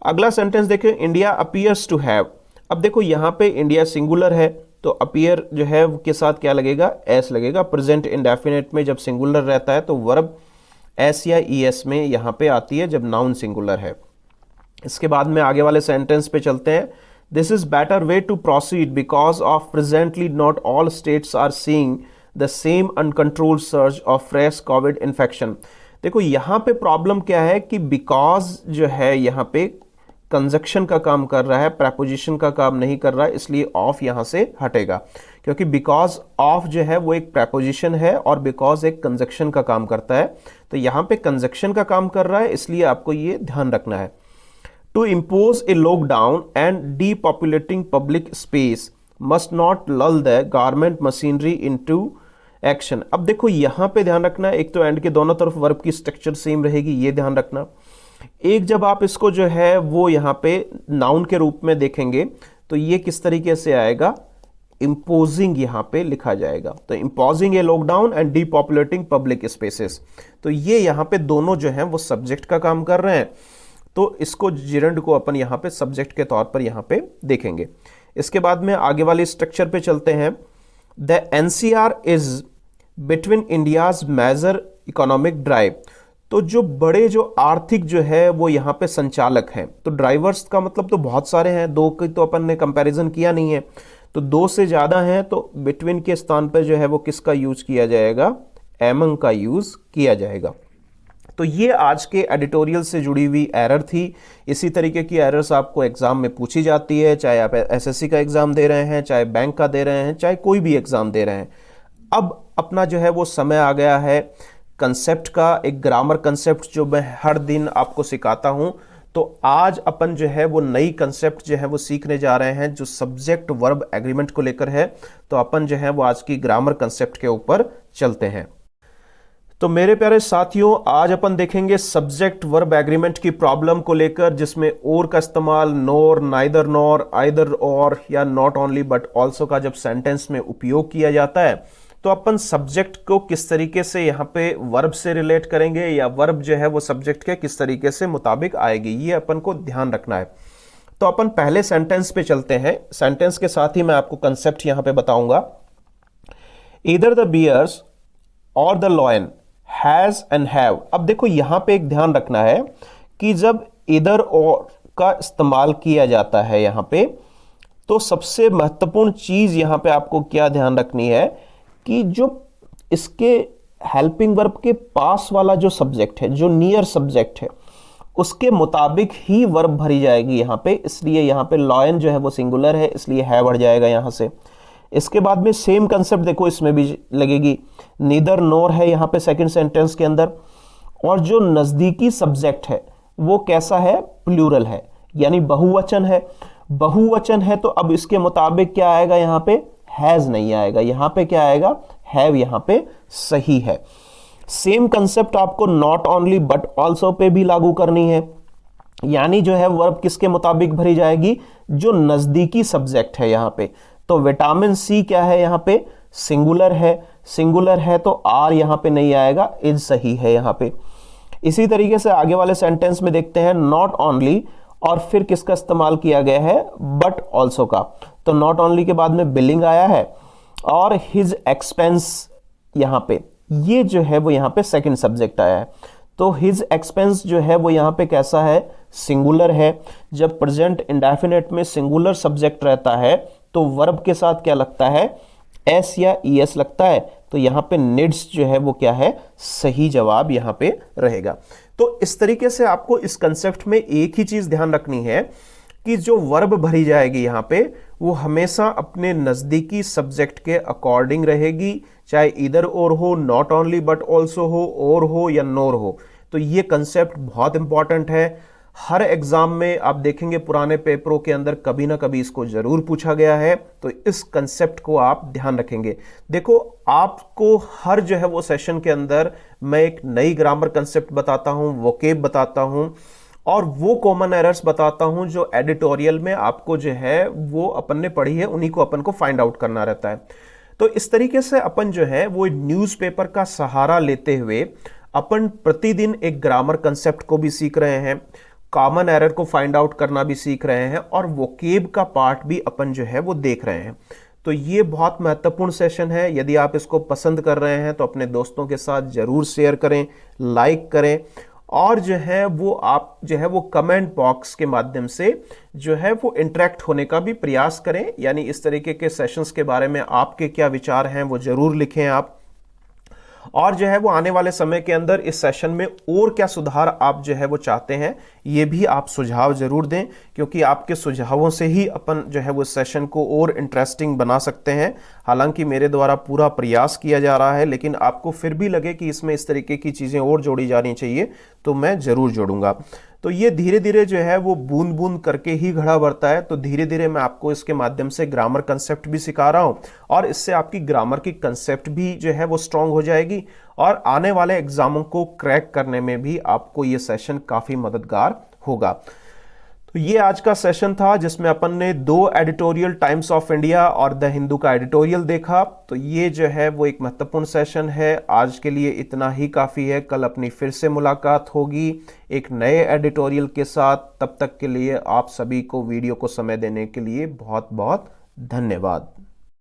अगला सेंटेंस देखें, इंडिया अपीयर्स टू हैव। अब देखो यहाँ पे इंडिया सिंगुलर है, तो अपीयर जो है के साथ क्या लगेगा, एस लगेगा। प्रेजेंट इंडेफिनिट में जब सिंगुलर रहता है तो वर्ब एस या ई एस में यहाँ पे आती है जब नाउन सिंगुलर है। इसके बाद में आगे वाले सेंटेंस पे चलते हैं। This is better way to proceed because of presently not all states are seeing the same uncontrolled surge of fresh covid infection. देखो यहाँ पे प्रॉब्लम क्या है कि बिकॉज जो है यहाँ पे कंजक्शन का काम कर रहा है, प्रेपोजिशन का काम नहीं कर रहा है, इसलिए ऑफ यहां से हटेगा, क्योंकि बिकॉज ऑफ जो है वो एक प्रेपोजिशन है और बिकॉज एक कंजक्शन का काम करता है, तो यहां पे कंजक्शन का काम कर रहा है, इसलिए आपको ये ध्यान रखना है। To impose a lockdown and depopulating public space must not lull the garment machinery into action. अब देखो यहां पे ध्यान रखना है, एक तो एंड के दोनों तरफ वर्ब की स्ट्रक्चर सेम रहेगी, ये ध्यान रखना। एक जब आप इसको जो है वो यहां पे नाउन के रूप में देखेंगे तो ये किस तरीके से आएगा, इम्पोजिंग यहां पे लिखा जाएगा। तो imposing a lockdown and depopulating public spaces, तो ये यहां पे दोनों जो हैं वो सब्जेक्ट का काम कर रहे हैं, तो इसको जिरंड को अपन यहां पे सब्जेक्ट के तौर पर यहां पे देखेंगे। इसके बाद में आगे वाले स्ट्रक्चर पे चलते हैं। The NCR is between India's major economic drive, तो जो बड़े जो आर्थिक जो है वो यहाँ पे संचालक हैं, तो ड्राइवर्स का मतलब तो बहुत सारे हैं, दो की तो अपन ने कंपैरिजन किया नहीं है, तो दो से ज्यादा हैं, तो बिटवीन के स्थान पर जो है वो किसका यूज किया जाएगा, एमंग का यूज किया जाएगा। तो ये आज के एडिटोरियल से जुड़ी हुई एरर थी। इसी तरीके की एरर्स आपको एग्जाम में पूछी जाती है, चाहे आप एसएससी का एग्जाम दे रहे हैं, चाहे बैंक का दे रहे हैं, चाहे कोई भी एग्जाम दे रहे हैं। अब अपना जो है वो समय आ गया है कंसेप्ट का, एक ग्रामर कंसेप्ट जो मैं हर दिन आपको सिखाता हूं। तो आज अपन जो है वो नई कंसेप्ट जो है वो सीखने जा रहे हैं, जो सब्जेक्ट वर्ब एग्रीमेंट को लेकर है। तो अपन जो है वो आज की ग्रामर कंसेप्ट के ऊपर चलते हैं। तो मेरे प्यारे साथियों, आज अपन देखेंगे सब्जेक्ट वर्ब एग्रीमेंट की प्रॉब्लम को लेकर, जिसमें और का इस्तेमाल नोर, नाइदर नॉर, आइदर और या नॉट ओनली बट ऑल्सो का जब सेंटेंस में उपयोग किया जाता है, तो अपन सब्जेक्ट को किस तरीके से यहाँ पे वर्ब से रिलेट करेंगे, या वर्ब जो है वो सब्जेक्ट के किस तरीके से मुताबिक आएगी, ये अपन को ध्यान रखना है। तो अपन पहले सेंटेंस पे चलते हैं। सेंटेंस के साथ ही मैं आपको कंसेप्ट यहाँ पे बताऊंगा। ईदर द बियर्स और the lion has and have. अब देखो यहां पे एक ध्यान रखना है कि जब इधर और का इस्तेमाल किया जाता है यहां पे, तो सबसे महत्वपूर्ण चीज यहां पे आपको क्या ध्यान रखनी है कि जो इसके हेल्पिंग वर्ब के पास वाला जो सब्जेक्ट है, जो नियर सब्जेक्ट है, उसके मुताबिक ही वर्ब भरी जाएगी यहां पे। इसलिए यहां पे लॉयन जो है वो सिंगुलर है, इसलिए है बढ़ जाएगा यहां से। इसके बाद में सेम कंसेप्ट देखो इसमें भी लगेगी, नीदर नोर है यहाँ पे सेकंड सेंटेंस के अंदर, और जो नजदीकी सब्जेक्ट है वो कैसा है, प्लूरल है, यानी बहुवचन है। बहुवचन है तो अब इसके मुताबिक क्या आएगा, यहाँ पे हैज नहीं आएगा, यहाँ पे क्या आएगा, हैव यहाँ पे सही है। सेम कंसेप्ट आपको नॉट ओनली बट ऑल्सो पे भी लागू करनी है, यानी जो है वर्ब किसके मुताबिक भरी जाएगी, जो नजदीकी सब्जेक्ट है यहाँ पे। तो विटामिन सी क्या है यहाँ पे, सिंगुलर है, सिंगुलर है तो आर यहाँ पे नहीं आएगा, इज सही है यहाँ पे। इसी तरीके से आगे वाले सेंटेंस में देखते हैं, नॉट ओनली और फिर किसका इस्तेमाल किया गया है, बट ऑल्सो का। तो नॉट ओनली के बाद में बिलिंग आया है और हिज एक्सपेंस यहाँ पे, ये जो है वो यहाँ पे सेकंड सब्जेक्ट आया है। तो हिज एक्सपेंस जो है वो यहाँ पे कैसा है, सिंगुलर है। जब प्रेजेंट इंडेफिनिट में सिंगुलर सब्जेक्ट रहता है तो वर्ब के साथ क्या लगता है, एस या ईएस लगता है, तो यहाँ पे नीड्स जो है वो क्या है, सही जवाब यहाँ पे रहेगा। तो इस तरीके से आपको इस कंसेप्ट में एक ही चीज ध्यान रखनी है कि जो वर्ब भरी जाएगी यहाँ पे वो हमेशा अपने नजदीकी सब्जेक्ट के अकॉर्डिंग रहेगी, चाहे इधर और हो, नॉट ओनली बट ऑल्सो हो, और हो या नोर हो। तो ये कंसेप्ट बहुत इंपॉर्टेंट है। हर एग्जाम में आप देखेंगे पुराने पेपरों के अंदर कभी ना कभी इसको जरूर पूछा गया है, तो इस कंसेप्ट को आप ध्यान रखेंगे। देखो आपको हर जो है वो सेशन के अंदर मैं एक नई ग्रामर कंसेप्ट बताता हूं, वोकेब बताता हूं, और वो कॉमन एरर्स बताता हूं जो एडिटोरियल में आपको जो है वो अपन ने पढ़ी है, उन्हीं को अपन को फाइंड आउट करना रहता है। तो इस तरीके से अपन जो है वो न्यूज़पेपर का सहारा लेते हुए अपन प्रतिदिन एक ग्रामर कंसेप्ट को भी सीख रहे हैं, कॉमन एरर को फाइंड आउट करना भी सीख रहे हैं, और वोकेब का पार्ट भी अपन जो है वो देख रहे हैं। तो ये बहुत महत्वपूर्ण सेशन है। यदि आप इसको पसंद कर रहे हैं तो अपने दोस्तों के साथ जरूर शेयर करें, लाइक करें, और जो है वो आप जो है वो कमेंट बॉक्स के माध्यम से जो है वो इंटरेक्ट होने का भी प्रयास करें। यानी इस तरीके के सेशंस के बारे में आपके क्या विचार हैं वो जरूर लिखें आप। और जो है वो आने वाले समय के अंदर इस सेशन में और क्या सुधार आप जो है वो चाहते हैं, ये भी आप सुझाव जरूर दें, क्योंकि आपके सुझावों से ही अपन जो है वो सेशन को और इंटरेस्टिंग बना सकते हैं। हालांकि मेरे द्वारा पूरा प्रयास किया जा रहा है, लेकिन आपको फिर भी लगे कि इसमें इस तरीके की चीज़ें और जोड़ी जानी चाहिए तो मैं ज़रूर जोड़ूंगा। तो ये धीरे धीरे जो है वो बूंद बूंद करके ही घड़ा भरता है। तो धीरे धीरे मैं आपको इसके माध्यम से ग्रामर कंसेप्ट भी सिखा रहा हूँ, और इससे आपकी ग्रामर की कंसेप्ट भी जो है वो स्ट्रांग हो जाएगी, और आने वाले एग्जामों को क्रैक करने में भी आपको ये सेशन काफ़ी मददगार होगा। तो ये आज का सेशन था जिसमें अपन ने 2 एडिटोरियल, टाइम्स ऑफ इंडिया और द हिंदू का एडिटोरियल देखा। तो ये जो है वो एक महत्वपूर्ण सेशन है। आज के लिए इतना ही काफ़ी है। कल अपनी फिर से मुलाकात होगी एक नए एडिटोरियल के साथ। तब तक के लिए आप सभी को वीडियो को समय देने के लिए बहुत बहुत धन्यवाद।